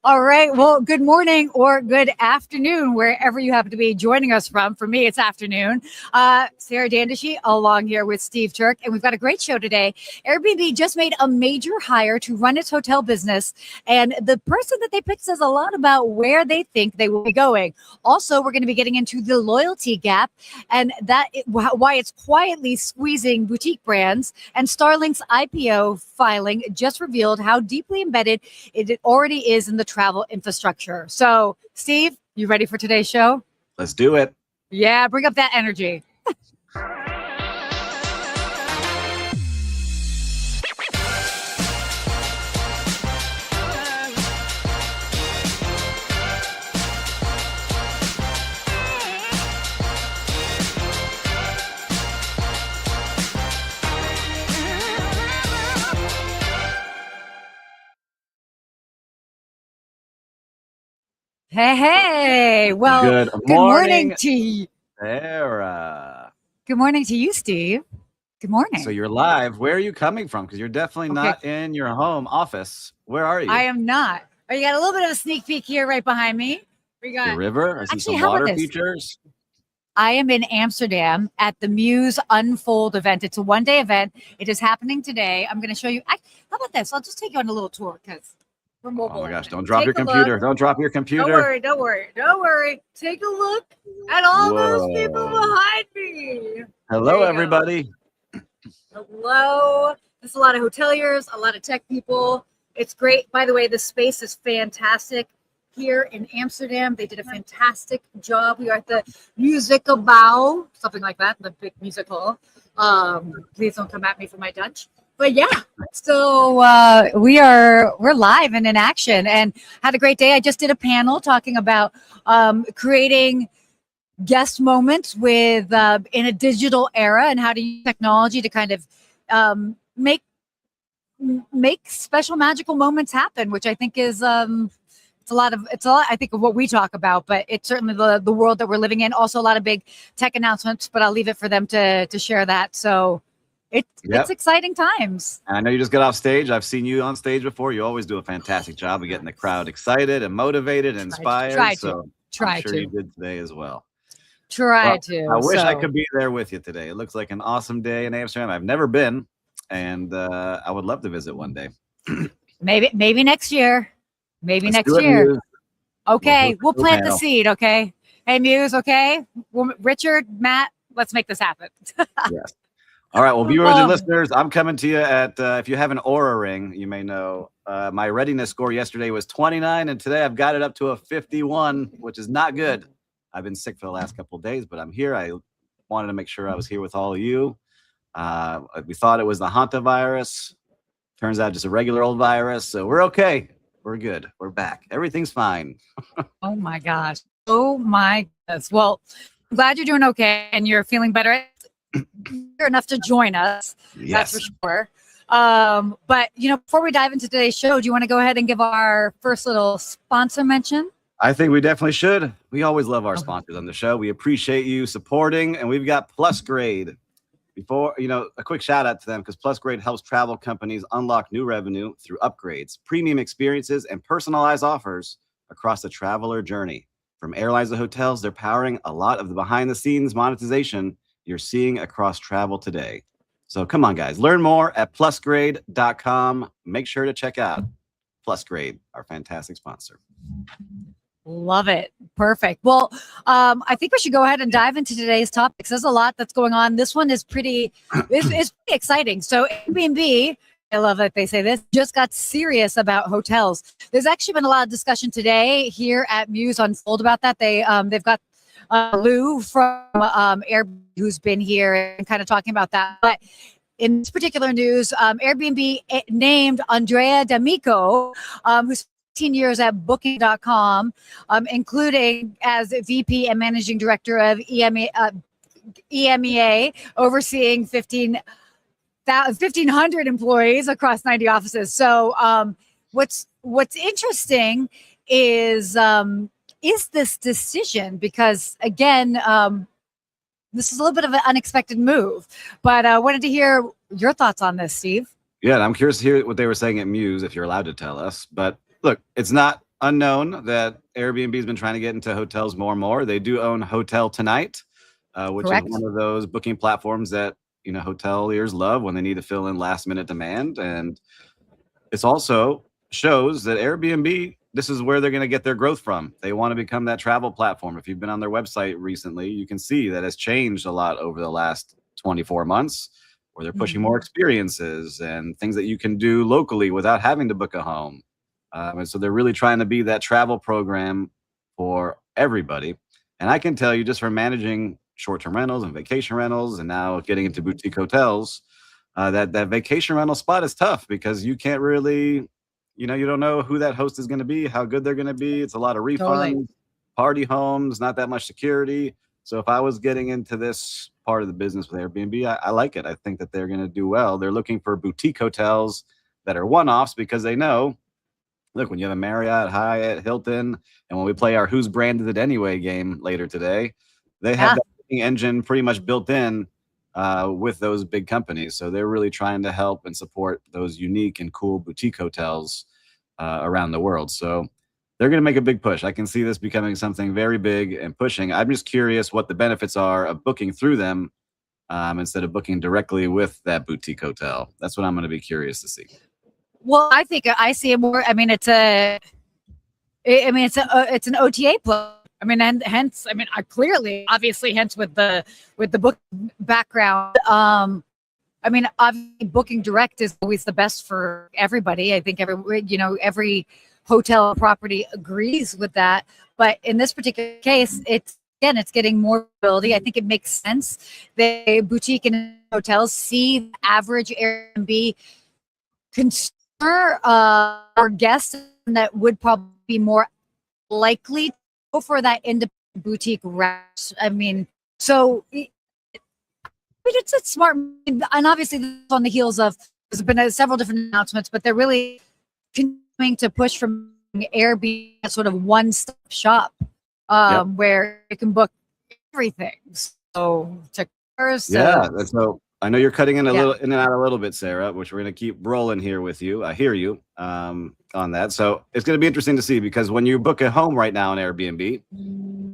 All right. Well, good morning or good afternoon, wherever you happen to be joining us from. For me, it's afternoon. Sarah Dandashy along here with Steve Turk, and we've got a great show today. Airbnb just made a major hire to run its hotel business, and the person that they picked says a lot about where they think they will be going. Also, we're going to be getting into the loyalty gap and why it's quietly squeezing boutique brands. And Starlink's IPO filing just revealed how deeply embedded it already is in the travel infrastructure. So, Steve, you ready for today's show? Let's do it. Yeah, bring up that energy. Hey. Well, good morning to you. Sarah. Good morning to you, Steve. Good morning. So you're live. Where are you coming from? Because you're definitely not in your home office. Where are you? I am not. Oh, you got a little bit of a sneak peek here right behind me. We got the river. I see some water features. I am in Amsterdam at the Muse Unfold event. It's a one-day event. It is happening today. I'm going to show you. How about this? I'll just take you on a little tour because we're mobile. Oh my gosh! Don't drop your computer. Don't drop your computer. Don't worry. Take a look at all those people behind me. Hello, everybody. Hello. There's a lot of hoteliers, a lot of tech people. It's great. By the way, the space is fantastic here in Amsterdam. They did a fantastic job. We are at the Musicalbouw, something like that, the big musical. Please don't come at me for my Dutch. But yeah, so we're live and in action and had a great day. I just did a panel talking about creating guest moments with in a digital era and how to use technology to kind of make special magical moments happen, which I think is it's a lot I think of what we talk about, but it's certainly the world that we're living in. Also a lot of big tech announcements, but I'll leave it for them to share that. So it's exciting times. I know you just got off stage. I've seen you on stage before. You always do a fantastic job of getting the crowd excited and motivated and inspired. I'm sure you did today as well. I wish I could be there with you today. It looks like an awesome day in Amsterdam. I've never been, and I would love to visit one day. Maybe next year. Let's next year. Muse. Okay, we'll plant the seed. Okay. Hey, Muse. Okay, Richard, Matt, let's make this happen. Yes. All right. Well, viewers and listeners, I'm coming to you at, if you have an Aura ring, you may know, my readiness score yesterday was 29, and today I've got it up to a 51, which is not good. I've been sick for the last couple of days, but I'm here. I wanted to make sure I was here with all of you. We thought it was the hantavirus. Turns out just a regular old virus. So we're okay. We're good. We're back. Everything's fine. Oh, my gosh. Oh, my goodness. Well, I'm glad you're doing okay and you're feeling better. You're enough to join us. Yes. That's for sure. But, before we dive into today's show, do you want to go ahead and give our first little sponsor mention? I think we definitely should. We always love our sponsors on the show. We appreciate you supporting, and we've got Plusgrade. Before, a quick shout out to them because Plusgrade helps travel companies unlock new revenue through upgrades, premium experiences, and personalized offers across the traveler journey. From airlines to hotels, they're powering a lot of the behind-the-scenes monetization you're seeing across travel today. So come on, guys, learn more at plusgrade.com. Make sure to check out Plusgrade, our fantastic sponsor. Love it. Perfect. Well, I think we should go ahead and dive into today's topics. There's a lot that's going on. This one is pretty exciting. So Airbnb, I love that they say this, just got serious about hotels. There's actually been a lot of discussion today here at Muse Unfold about that. They've got Lou from Airbnb who's been here and kind of talking about that. But in this particular news, Airbnb named Andrea D'Amico, who's 15 years at Booking.com, including as VP and Managing Director of EMEA, overseeing 1,500 employees across 90 offices. So what's interesting is this decision, because again, this is a little bit of an unexpected move, but I wanted to hear your thoughts on this, Steve. Yeah, and I'm curious to hear what they were saying at Muse, if you're allowed to tell us. But look, it's not unknown that Airbnb has been trying to get into hotels more and more. They do own Hotel Tonight, which Correct. is one of those booking platforms that hoteliers love when they need to fill in last minute demand. And it's also shows that Airbnb, this is where they're going to get their growth from. They want to become that travel platform. If you've been on their website recently, you can see that it's changed a lot over the last 24 months, where they're pushing more experiences and things that you can do locally without having to book a home. And so they're really trying to be that travel program for everybody. And I can tell you, just from managing short-term rentals and vacation rentals and now getting into boutique hotels, that vacation rental spot is tough because you can't really, you don't know who that host is going to be, how good they're going to be. It's a lot of refunds, Totally. party homes, not that much security. So if I was getting into this part of the business with Airbnb, I like it. I think that they're going to do well. They're looking for boutique hotels that are one-offs because they know, look, when you have a Marriott, Hyatt, Hilton, and when we play our Who's Branded It Anyway game later today, they have that booking engine pretty much built in with those big companies. So they're really trying to help and support those unique and cool boutique hotels around the world. So they're going to make a big push. I can see this becoming something very big and pushing. I'm just curious what the benefits are of booking through them instead of booking directly with that boutique hotel. That's what I'm going to be curious to see. Well, I think I see it more. I mean, it's an OTA play. I mean, and hence, I clearly, obviously, hence with the book background. I mean, obviously, booking direct is always the best for everybody. I think every hotel property agrees with that. But in this particular case, it's getting more ability. I think it makes sense. The boutique and hotels see the average Airbnb consumer or guest that would probably be more likely to go for that independent boutique route. I mean, so it's a smart, and obviously this is on the heels of, there's been several different announcements, but they're really continuing to push from Airbnb a sort of one-stop shop where you can book everything. So so I know you're cutting in and out a little bit, Sarah, which we're going to keep rolling here with you. I hear you on that. So it's going to be interesting to see, because when you book a home right now on Airbnb,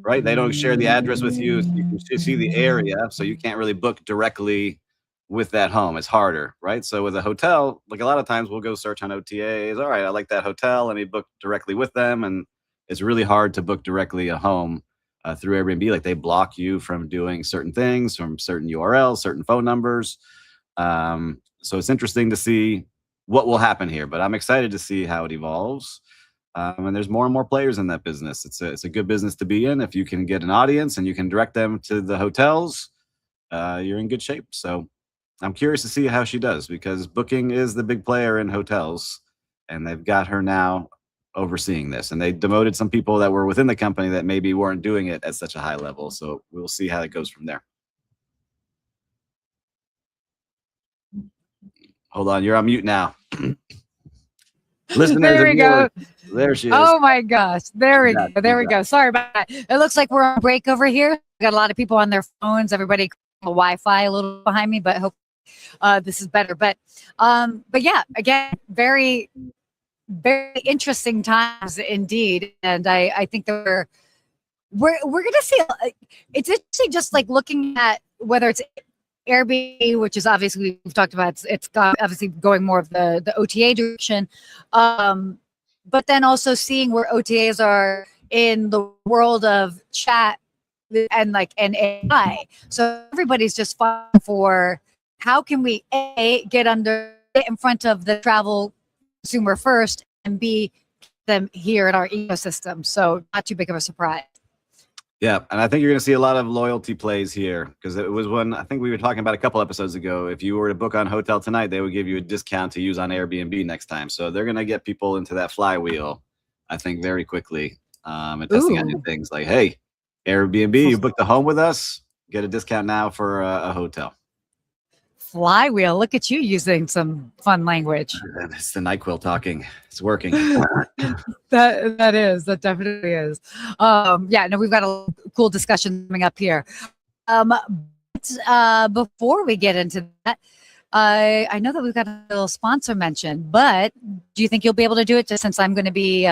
right, they don't share the address with you. So you can see the area, so you can't really book directly with that home. It's harder, right? So with a hotel, like a lot of times we'll go search on OTAs. All right, I like that hotel. Let me book directly with them. And it's really hard to book directly a home through Airbnb. Like, they block you from doing certain things, from certain URLs, certain phone numbers. So it's interesting to see what will happen here, but I'm excited to see how it evolves. And there's more and more players in that business. It's a good business to be in. If you can get an audience and you can direct them to the hotels, you're in good shape. So I'm curious to see how she does, because Booking is the big player in hotels, and they've got her now overseeing this. And they demoted some people that were within the company that maybe weren't doing it at such a high level. So we'll see how it goes from there. Hold on, you're on mute now. Listeners, there we go. There she is. Oh my gosh. There we go. There we go. Sorry about that. It looks like we're on break over here. We got a lot of people on their phones. Everybody Wi-Fi a little behind me, but hope this is better. But yeah, again, very, very interesting times indeed. And I think that we're going to see, it's interesting, just like looking at whether it's Airbnb, which is obviously, we've talked about, it's got obviously going more of the OTA direction. But then also seeing where OTAs are in the world of chat and AI. So everybody's just fighting for, how can we get in front of the travel consumer first, and B, keep them here in our ecosystem. So not too big of a surprise. Yeah, and I think you're going to see a lot of loyalty plays here, because it was one, I think we were talking about a couple episodes ago. If you were to book on Hotel Tonight, they would give you a discount to use on Airbnb next time. So they're going to get people into that flywheel, I think, very quickly, and testing out new things like, hey, Airbnb, you booked a home with us, get a discount now for a hotel. Flywheel. Look at you using some fun language. It's the NyQuil talking. It's working. That definitely is. Yeah, no, we've got a cool discussion coming up here. But before we get into that, I know that we've got a little sponsor mention, but do you think you'll be able to do it just since I'm going to be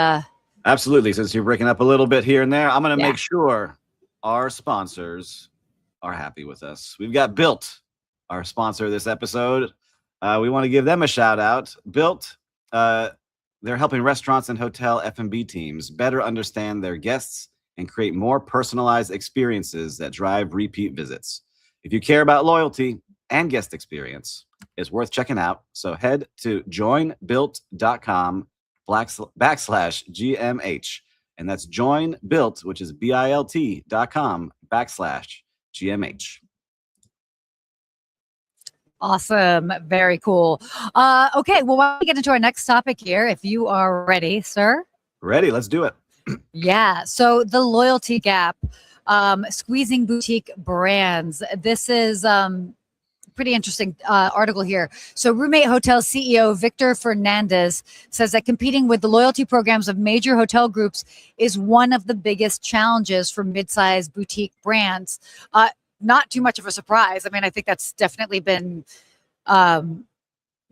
Absolutely. Since you're breaking up a little bit here and there, I'm going to Yeah. make sure our sponsors are happy with us. We've got Bilt, our sponsor of this episode. We want to give them a shout out. Bilt, they're helping restaurants and hotel F&B teams better understand their guests and create more personalized experiences that drive repeat visits. If you care about loyalty and guest experience, it's worth checking out. So head to joinbilt.com/GMH. And that's joinbilt, which is BILT.com/GMH. Awesome. Very cool. Okay, well, why don't we get into our next topic here, if you are ready, sir? Ready? Let's do it. Yeah. So the loyalty gap, squeezing boutique brands. This is pretty interesting article here. So Roommate Hotel CEO Victor Fernandez says that competing with the loyalty programs of major hotel groups is one of the biggest challenges for mid-sized boutique brands. Not too much of a surprise. I mean, I think that's definitely been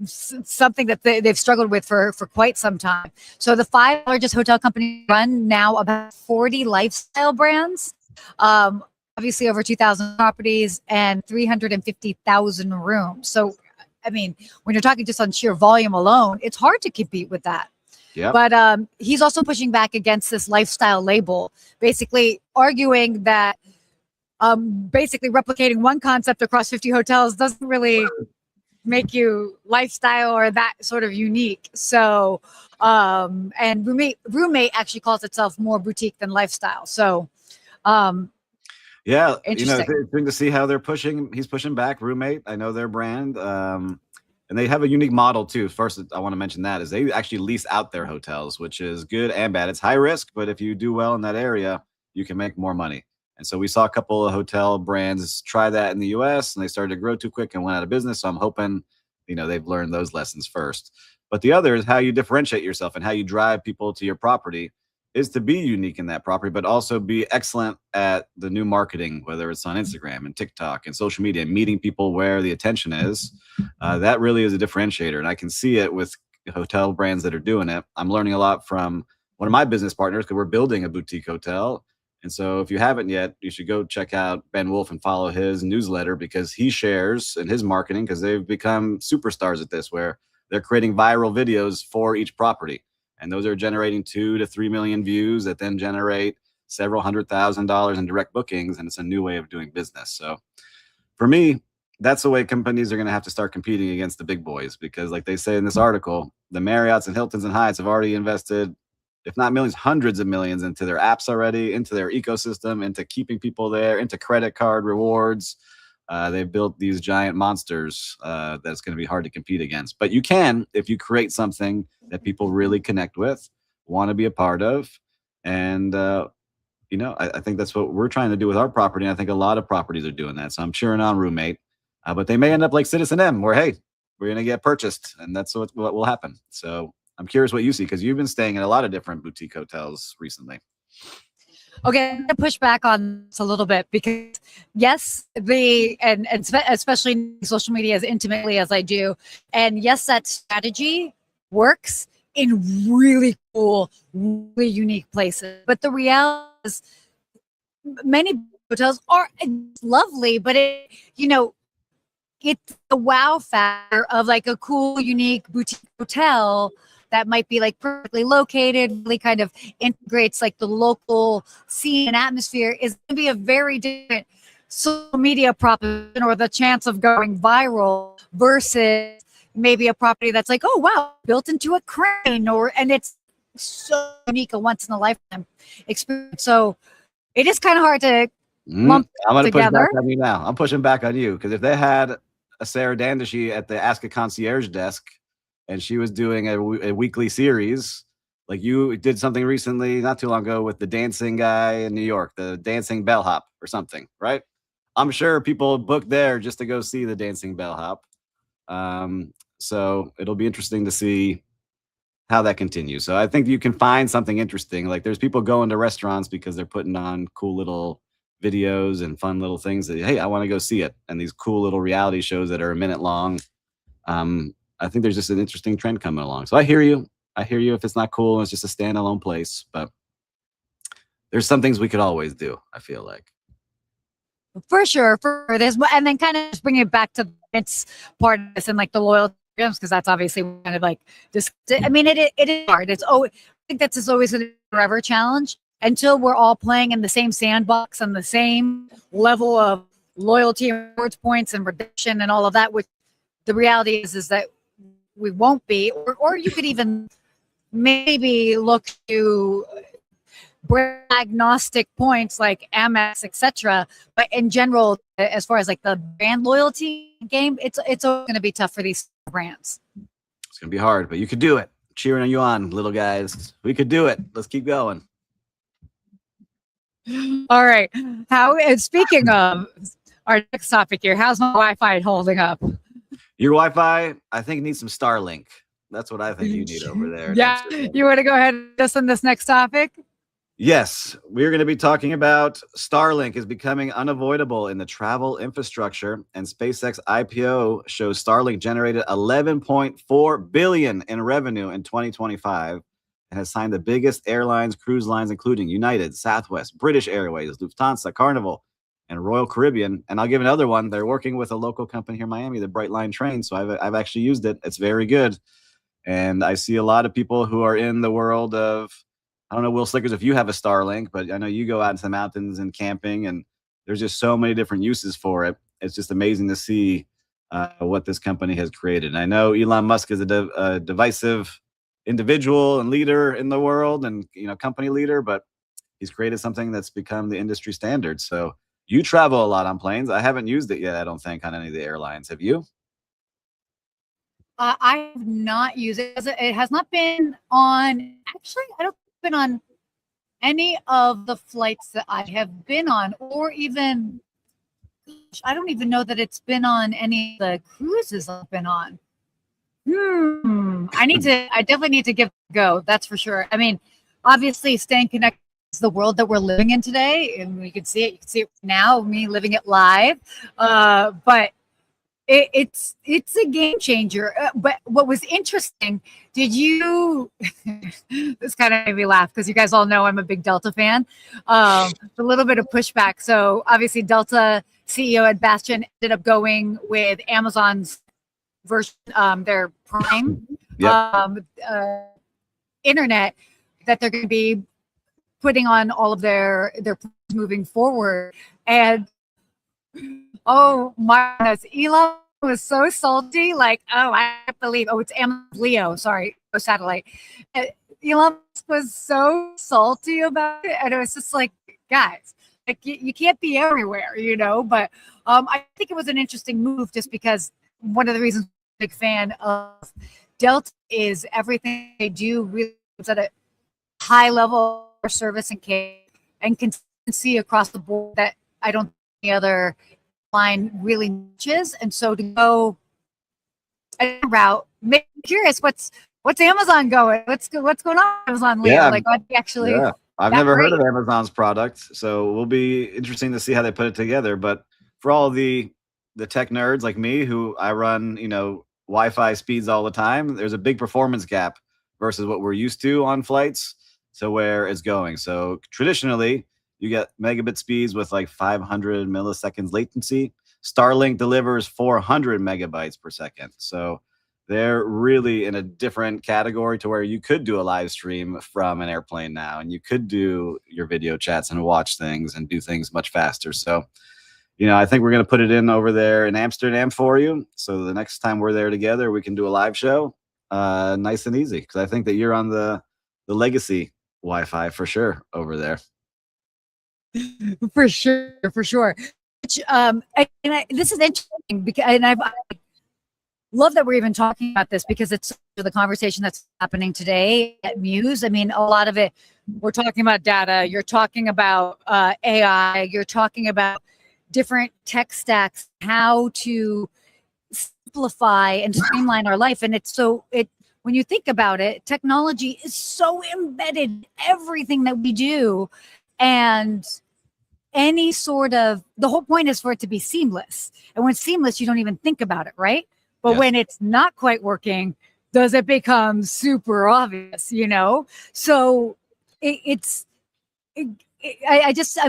something that they've struggled with for quite some time. So the 5 largest hotel companies run now about 40 lifestyle brands, obviously over 2,000 properties and 350,000 rooms. So, I mean, when you're talking just on sheer volume alone, it's hard to compete with that. Yeah. But he's also pushing back against this lifestyle label, basically arguing that basically replicating one concept across 50 hotels doesn't really make you lifestyle or that sort of unique. So, and roommate actually calls itself more boutique than lifestyle. So, yeah, interesting. It's interesting to see how they're pushing. He's pushing back Roommate. I know their brand, and they have a unique model too. First, I want to mention that is they actually lease out their hotels, which is good and bad. It's high risk, but if you do well in that area, you can make more money. And so we saw a couple of hotel brands try that in the US and they started to grow too quick and went out of business. So I'm hoping, they've learned those lessons first. But the other is how you differentiate yourself and how you drive people to your property is to be unique in that property, but also be excellent at the new marketing, whether it's on Instagram and TikTok and social media, meeting people where the attention is. That really is a differentiator. And I can see it with hotel brands that are doing it. I'm learning a lot from one of my business partners because we're building a boutique hotel. And so if you haven't yet, you should go check out Ben Wolf and follow his newsletter because he shares in his marketing because they've become superstars at this where they're creating viral videos for each property. And those are generating 2 to 3 million views that then generate several $100,000 in direct bookings. And it's a new way of doing business. So for me, that's the way companies are going to have to start competing against the big boys because like they say in this article, the Marriotts and Hiltons and Hyatts have already invested, if not millions, hundreds of millions into their apps already, into their ecosystem, into keeping people there, into credit card rewards. They've built these giant monsters that's going to be hard to compete against. But you can if you create something that people really connect with, want to be a part of. And, I think that's what we're trying to do with our property. And I think a lot of properties are doing that. So I'm cheering on Roommate. But they may end up like Citizen M where, hey, we're going to get purchased. And that's what will happen. So I'm curious what you see because you've been staying in a lot of different boutique hotels recently. Okay, I'm gonna push back on this a little bit because yes, especially social media as intimately as I do, and yes, that strategy works in really cool, really unique places. But the reality is, many hotels are lovely, but it's the wow factor of like a cool, unique boutique hotel that might be like perfectly located, really kind of integrates like the local scene and atmosphere is going to be a very different social media proposition or the chance of going viral versus maybe a property that's like, oh, wow, built into a crane and it's so unique, a once in a lifetime experience. So it is kind of hard to lump I'm going to push together. back on you now. I'm pushing back on you because if they had a Sarah Dandashy at the Ask a Concierge desk, and she was doing a weekly series. Like you did something recently, not too long ago, with the dancing guy in New York, the dancing bellhop or something, right? I'm sure people book there just to go see the dancing bellhop. So it'll be interesting to see how that continues. So I think you can find something interesting. Like there's people going to restaurants because they're putting on cool little videos and fun little things that, hey, I want to go see it. And these cool little reality shows that are a minute long. I think there's just an interesting trend coming along. So I hear you. I hear you if it's not cool and it's just a standalone place, but there's some things we could always do, I feel like. For sure, for this, and then kind of just bring it back to its part of this and like the loyalty programs, because that's obviously kind of like this. I mean, it is hard. It's always, I think that's just always a forever challenge until we're all playing in the same sandbox and the same level of loyalty and rewards points and redemption and all of that. Which the reality is that we won't be, or you could even maybe look to agnostic points like Amex, etc. But in general, as far as like the brand loyalty game, it's going to be tough for these brands. It's going to be hard, but you could do it. Cheering you on, little guys. We could do it. Let's keep going. All right. Speaking of our next topic here, how's my Wi-Fi holding up? Your Wi-Fi, I think, needs some Starlink. That's what I think you need over there. Yeah. You want to go ahead and just on this next topic? Yes, we're going to be talking about Starlink is becoming unavoidable in the travel infrastructure, and SpaceX IPO shows Starlink generated $11.4 billion in revenue in 2025 and has signed the biggest airlines, cruise lines, including United, Southwest, British Airways, Lufthansa, Carnival, and Royal Caribbean. And I'll give another one. They're working with a local company here in Miami, the Brightline train. So I've actually used it. It's very good. And I see a lot of people who are in the world of, I don't know, Will Slickers, if you have a Starlink, but I know you go out into the mountains and camping, and there's just so many different uses for it. It's just amazing to see what this company has created. And I know Elon Musk is a divisive individual and leader in the world, and company leader, but he's created something that's become the industry standard. So you travel a lot on planes. I haven't used it yet, I don't think, on any of the airlines. Have you? I have not used it. It has not been on. Actually, I don't. Been on any of the flights that I have been on, or even I don't even know that it's been on any of the cruises I've been on. I definitely need to give it a go. That's for sure. I mean, obviously staying connected to the world that we're living in today, and we can see it. You can see it now, me living it live. But it's a game changer. But what was interesting, did you this kind of made me laugh because you guys all know I'm a big Delta fan. A little bit of pushback. So obviously Delta CEO Ed Bastian ended up going with Amazon's version, their Prime internet that they're going to be putting on all of their moving forward. And oh my goodness, Elon was so salty. Like, I can't believe. It's Amazon Leo. Sorry, satellite. Elon was so salty about it, and it was just like, guys, like you can't be everywhere, But I think it was an interesting move, just because one of the reasons I'm a big fan of Delta is everything they do really is at a high level of service and care and consistency across the board that I don't think any other line really niches. And so to go a route, make me curious, what's Amazon going? What's going on Amazon, Leo? Like, what actually? Yeah. I've never heard of Amazon's product, so we'll be interesting to see how they put it together. But for all the tech nerds like me, who I run, Wi-Fi speeds all the time, there's a big performance gap versus what we're used to on flights to where it's going. So traditionally, you get megabit speeds with like 500 milliseconds latency. Starlink delivers 400 megabytes per second. So they're really in a different category to where you could do a live stream from an airplane now, and you could do your video chats and watch things and do things much faster. So, I think we're going to put it in over there in Amsterdam for you. So the next time we're there together, we can do a live show nice and easy, because I think that you're on the legacy Wi-Fi for sure over there. For sure. Which, this is interesting because, and I love that we're even talking about this, because it's the conversation that's happening today at Muse. I mean, a lot of it, we're talking about data. You're talking about AI. You're talking about different tech stacks, how to simplify and streamline our life. And when you think about it, technology is so embedded in everything that we do. And the whole point is for it to be seamless. And when it's seamless, you don't even think about it, right? But Yes. when it's not quite working, does it become super obvious, So I'm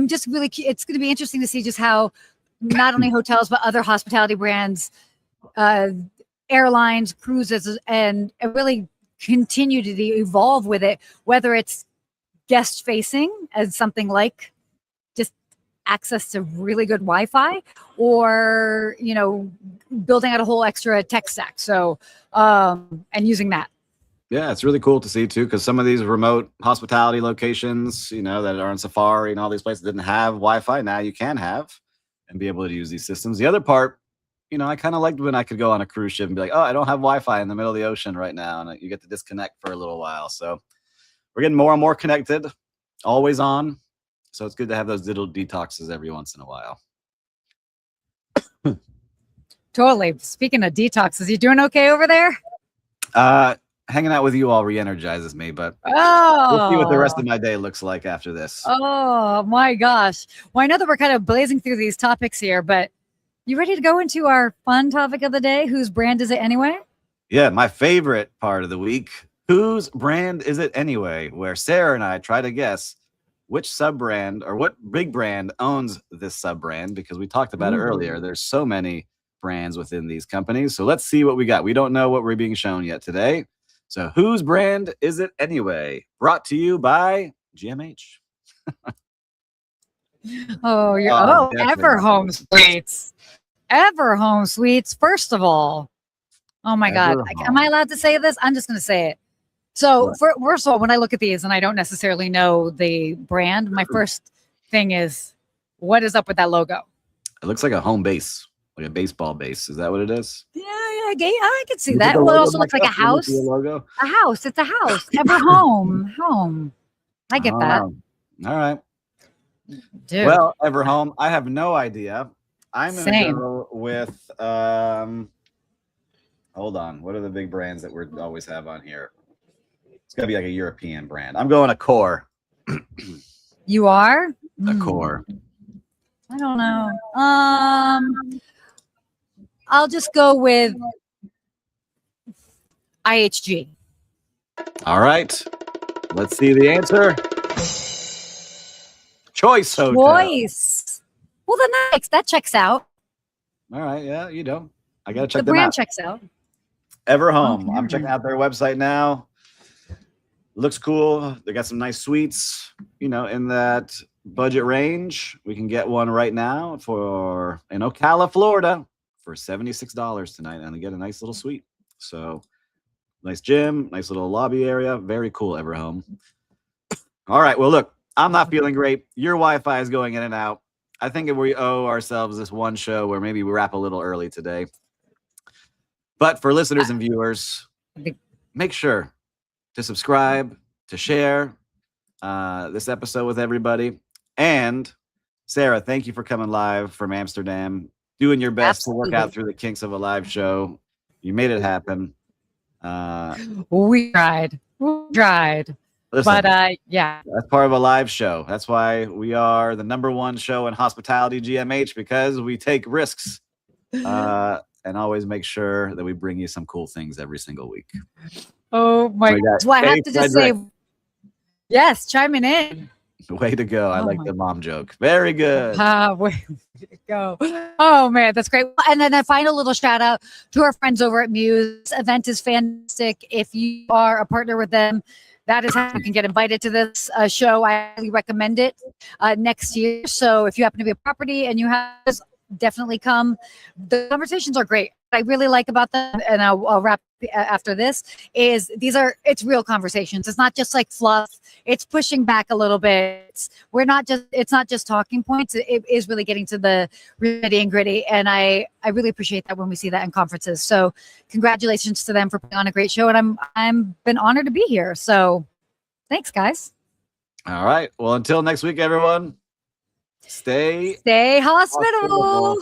just really, it's going to be interesting to see just how not only hotels, but other hospitality brands, airlines, cruises, and really continue to evolve with it, whether it's guest facing as something like just access to really good Wi-Fi, or building out a whole extra tech stack. So and using that. Yeah, it's really cool to see too, because some of these remote hospitality locations, that are on Safari and all these places didn't have Wi-Fi. Now you can have and be able to use these systems. The other part, I kind of liked when I could go on a cruise ship and be like, oh, I don't have Wi-Fi in the middle of the ocean right now, and you get to disconnect for a little while. So we're getting more and more connected, always on. So it's good to have those digital detoxes every once in a while. Totally. Speaking of detoxes, you doing okay over there? Hanging out with you all re-energizes me, but we'll see what the rest of my day looks like after this. Oh my gosh. Well, I know that we're kind of blazing through these topics here, but you ready to go into our fun topic of the day? Whose brand is it anyway? Yeah, my favorite part of the week. Whose brand is it anyway? Where Sarah and I try to guess which sub-brand or what big brand owns this sub-brand, because we talked about it earlier. There's so many brands within these companies. So let's see what we got. We don't know what we're being shown yet today. So whose brand is it anyway? Brought to you by GMH. Everhome Suites. Everhome Suites, first of all. Oh my God. Am I allowed to say this? I'm just going to say it. So first of all, when I look at these and I don't necessarily know the brand, my first thing is, what is up with that logo? It looks like a home base, like a baseball base. Is that what it is? Yeah, I can see that. Well, it also looks like a house. Logo? A house. It's a house. Everhome. Home. I get that. All right. Dude. Well, Everhome, I have no idea. I'm going to go with, hold on. What are the big brands that we always have on here? It's going to be like a European brand. I'm going Accor. You are? Accor. I don't know. I'll just go with IHG. All right. Let's see the answer. Choice Hotel. Choice. Well, then that checks out. All right. Yeah, I got to check the them brand out. Checks out. Everhome. Okay. I'm checking out their website now. Looks cool. They got some nice suites, in that budget range. We can get one right now in Ocala, Florida for $76 tonight, and get a nice little suite. So nice gym, nice little lobby area. Very cool, Everhome. All right. Well, look, I'm not feeling great. Your Wi-Fi is going in and out. I think we owe ourselves this one show where maybe we wrap a little early today. But for listeners and viewers, make sure to subscribe, to share this episode with everybody. And Sarah, thank you for coming live from Amsterdam, doing your best to work out through the kinks of a live show. You made it happen. We tried. Listen, but yeah, that's part of a live show. That's why we are the #1 show in hospitality, GMH, because we take risks and always make sure that we bring you some cool things every single week. Oh my God. Well, I have to just say, yes, chiming in. Way to go. I like the mom joke. Very good. Way to go. Oh man, that's great. And then a final little shout out to our friends over at Muse. This event is fantastic. If you are a partner with them, that is how you can get invited to this show. I highly recommend it next year. So if you happen to be a property and you have this, definitely come. The conversations are great. What I really like about them, and I'll wrap after this, is it's real conversations. It's not just like fluff. It's pushing back a little bit. It's not just talking points. It is really getting to the nitty and gritty. And I really appreciate that when we see that in conferences. So congratulations to them for putting on a great show. And I'm been honored to be here. So thanks, guys. All right. Well, until next week, everyone, stay hospitable.